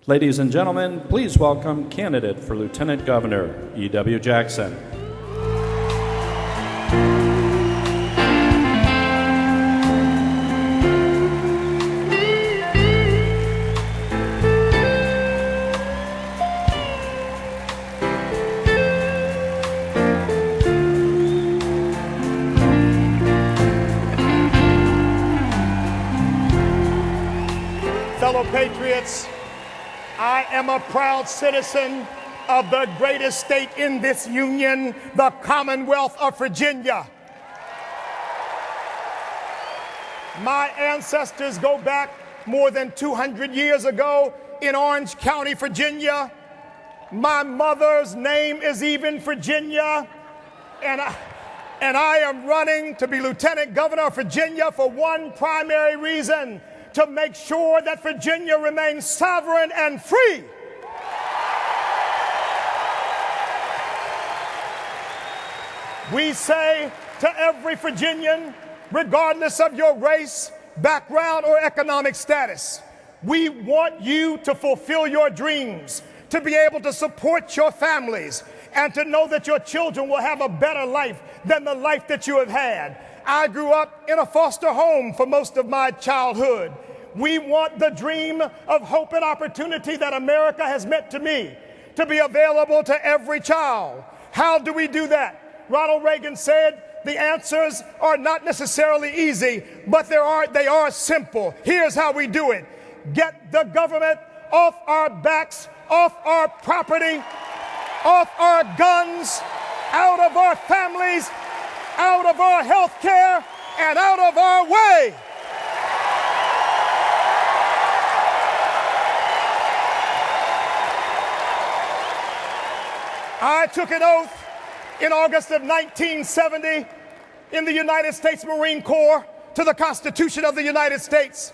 Ladies and gentlemen, please welcome candidate for Lieutenant Governor, E.W. Jackson. Fellow patriots, I am a proud citizen of the greatest state in this union, the Commonwealth of Virginia. My ancestors go back more than 200 years ago in Orange County, Virginia. My mother's name is even Virginia, and I am running to be Lieutenant Governor of Virginia for one primary reason: to make sure that Virginia remains sovereign and free. We say to every Virginian, regardless of your race, background, or economic status, we want you to fulfill your dreams, to be able to support your families, and to know that your children will have a better life than the life that you have had. I grew up in a foster home for most of my childhood. We want the dream of hope and opportunity that America has meant to me to be available to every child. How do we do that? Ronald Reagan said the answers are not necessarily easy, but they are simple. Here's how we do it: get the government off our backs, off our property, off our guns, out of our families, out of our health care, and out of our way. I took an oath in August of 1970 in the United States Marine Corps to the Constitution of the United States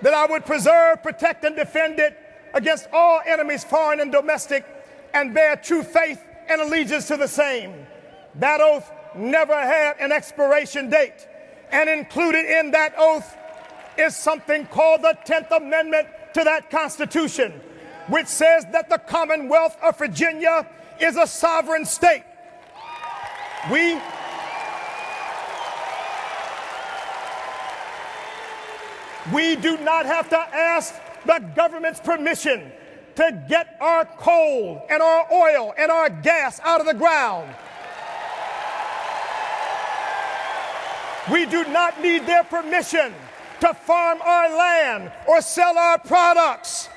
that I would preserve, protect, and defend it against all enemies, foreign and domestic, and bear true faith and allegiance to the same. That oath never had an expiration date, and included in that oath is something called the 10th Amendment to that Constitution, which says that the Commonwealth of Virginia is a sovereign state. We do not have to ask the government's permission to get our coal and our oil and our gas out of the ground. We do not need their permission to farm our land or sell our products.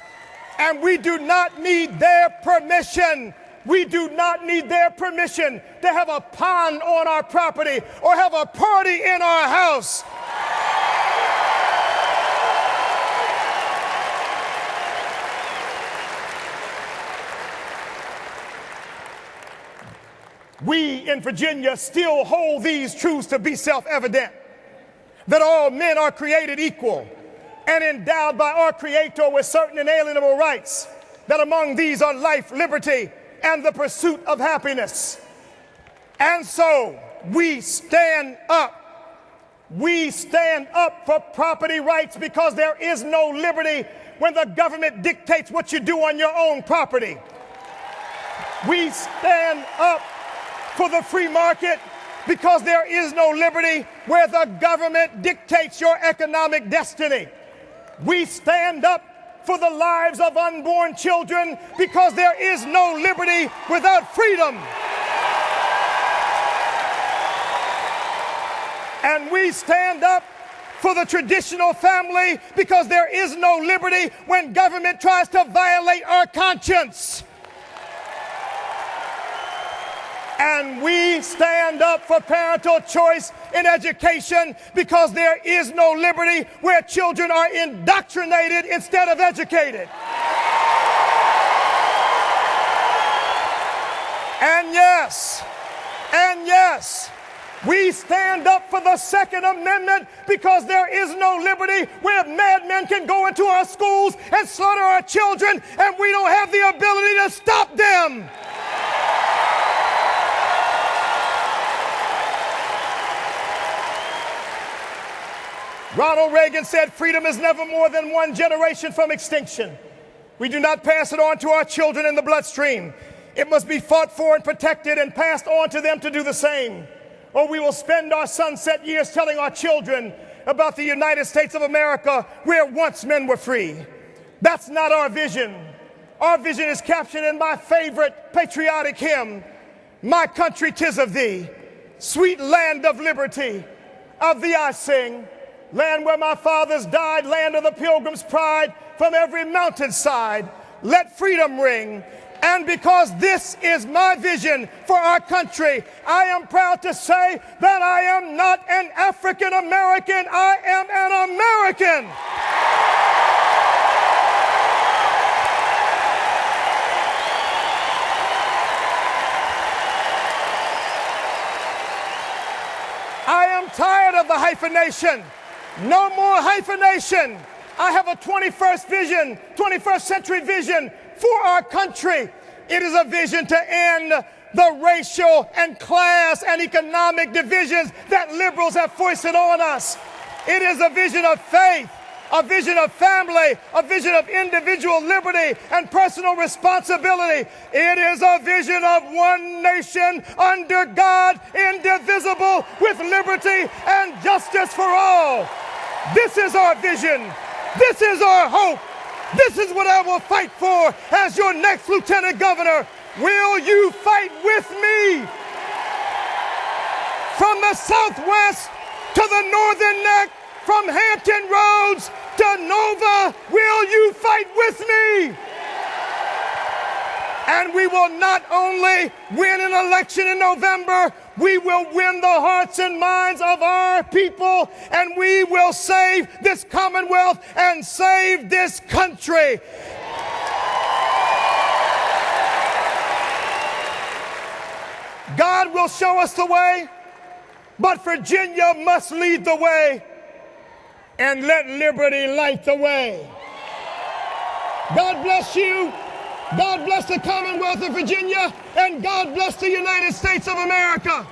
And we do not need their permission. We do not need their permission to have a pond on our property or have a party in our house. We in Virginia still hold these truths to be self-evident: that all men are created equal and endowed by our Creator with certain inalienable rights, that among these are life, liberty, and the pursuit of happiness. And so we stand up. We stand up for property rights, because there is no liberty when the government dictates what you do on your own property. We stand up for the free market, because there is no liberty where the government dictates your economic destiny. We stand up for the lives of unborn children, because there is no liberty without freedom. And we stand up for the traditional family, because there is no liberty when government tries to violate our conscience. And we stand up for parental choice in education, because there is no liberty where children are indoctrinated instead of educated. And yes, we stand up for the Second Amendment, because there is no liberty where madmen can go into our schools and slaughter our children, and we don't have the ability to stop them. Ronald Reagan said freedom is never more than one generation from extinction. We do not pass it on to our children in the bloodstream. It must be fought for and protected and passed on to them to do the same. Or we will spend our sunset years telling our children about the United States of America where once men were free. That's not our vision. Our vision is captured in my favorite patriotic hymn, "My country, 'tis of thee, sweet land of liberty. Of thee I sing, land where my fathers died, land of the pilgrim's pride, from every mountainside, let freedom ring. And because this is my vision for our country, I am proud to say that I am not an African American, I am an American." I am tired of the hyphenation. No more hyphenation. I have a 21st century vision for our country. It is a vision to end the racial and class and economic divisions that liberals have foisted on us. It is a vision of faith, a vision of family, a vision of individual liberty and personal responsibility. It is a vision of one nation under God, indivisible, with liberty and justice for all. This is our vision. This is our hope. This is what I will fight for as your next Lieutenant Governor. Will you fight with me? From the Southwest to the Northern Neck, from Hampton Roads to Nova, will you fight with me? And we will not only win an election in November, we will win the hearts and minds of our people, and we will save this Commonwealth and save this country. God will show us the way, but Virginia must lead the way, and let liberty light the way. God bless you. God bless the Commonwealth of Virginia, and God bless the United States of America.